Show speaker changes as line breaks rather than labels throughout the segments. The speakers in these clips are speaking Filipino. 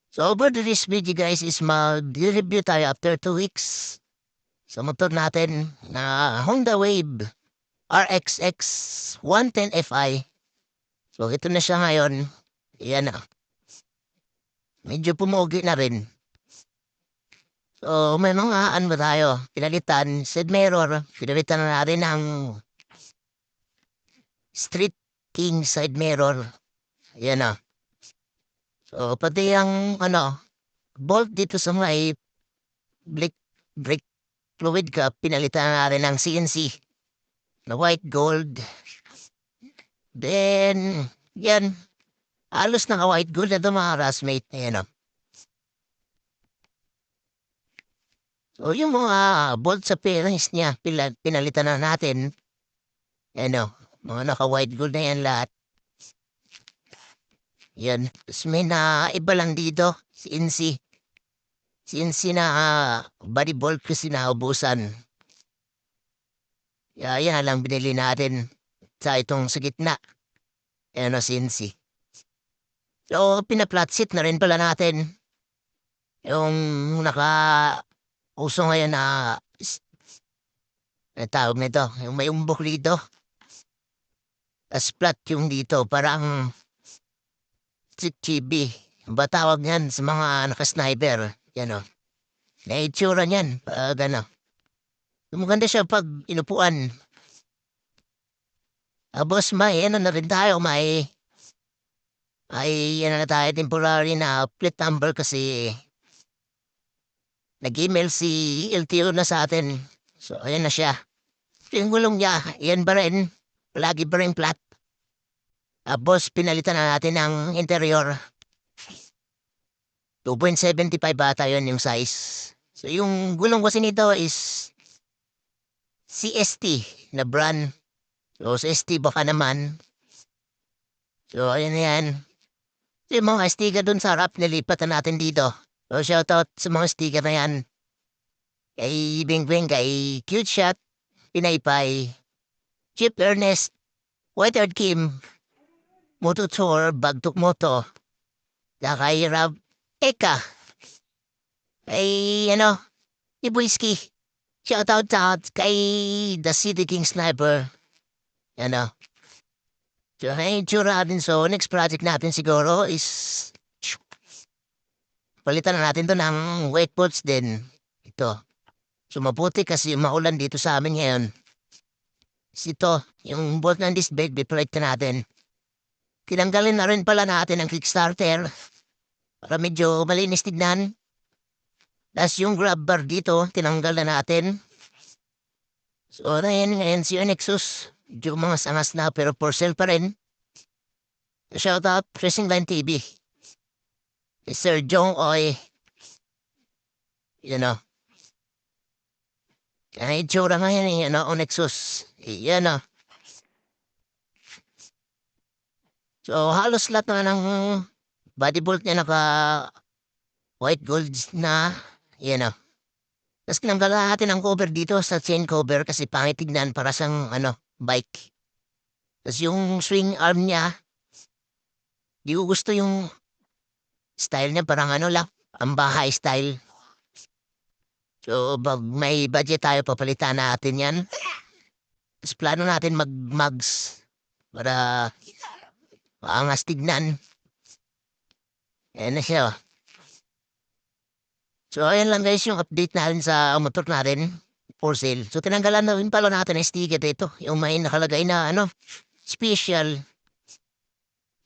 So over this video guys is mag-review tayo after 2 weeks sa motor natin na Honda Wave RXX 110 Fi. So ito na siya ngayon. Yan na. Medyo pumogi na rin. So may mga ano tayo. Pinalitan, side mirror. Pinalitan na natin ng Street King side mirror. Yan na. So pati ang bolt dito sa may brake fluid ka, pinalitan na natin ng CNC na white gold. Then, yan. Halos naka-white gold na ito mga classmate. Ayan o. So, yung mga bolt sa fairings niya, pinalitan na natin. Ayan o. Mga naka-white gold na yan lahat. Yan. Tapos may na iba lang dito. CNC. CNC na body bolt kasi naubusan. Yan lang binili natin sa itong sa gitna. Ayan o, CNC. So, pina-flat seat na rin pala natin. Yung naka-uso ngayon na tawag nito, yung may umbok dito. As flat yung dito, parang 6GB. Ba tawag yan sa mga naka-sniper? Yan o. Naitsura niyan, gano. Maganda siya pag inupuan. Boss, may ano na rin tayo, may ano na tayo, temporary na plate number kasi nag-email si LTO na sa atin. So, ayan na siya. Yung gulong niya, yan ba rin? Lagi ba rin flat? Boss, pinalitan na natin ng interior. 2.75 bata yun yung size. So, yung gulong kasi nito is CST na brand. So, CST baka naman. So, ayan na yan. So, yung mga sticker dun sa harap, nilipat na natin dito. So, shoutout sa mga sticker na yan. Kay Bing, kay Cute Shot, Pinaypay, Chip Ernest, Whitehead Kim, Moto Tour, Bagtok Moto, kay Rob Eka, kay Ibuiski, shoutout kay The City King Sniper, So, hey, tsura natin. So, next project natin siguro is palitan na natin to ng weight bolts din. Ito. So, mabuti kasi maulan dito sa amin ngayon. Ito, yung bolt ng disc brake, bipalit na natin. Tinanggalin na rin pala natin ang kickstarter para medyo malinis tignan. Tapos yung grab bar dito, tinanggal na natin. So, ngayon si Nexus. Medyo mga sangas na pero for sale pa rin. Shout out, Racing Line TV. Sir Jong Oy. Kaya itsura nga yan o Nexus. Yan o. So, halos lahat na ng body bolt niya naka white gold na. Yan o. Tapos kinanggal natin ang cover dito sa chain cover kasi pangit tignan para sa bike. Tapos yung swing arm niya, di ko gusto yung style niya, parang lang, ang bahay style. So, may budget tayo, papalitan natin yan. Tapos plano natin mag-mugs para maangas tignan. Ayan na siya. So, ayan lang guys yung update natin sa motor natin for sale. So, tinanggalan na rin pala natin ang sticker dito. Yung may nakalagay na special.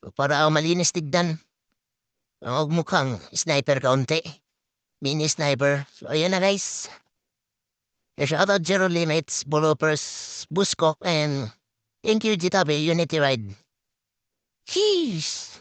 So, para malinis tignan. Ang mukhang sniper kaunti. Mini sniper. So, ayan na guys. Shoutout Zero Limits, Bulopers, Buskok, and thank you GTB Unity Ride. Jeez!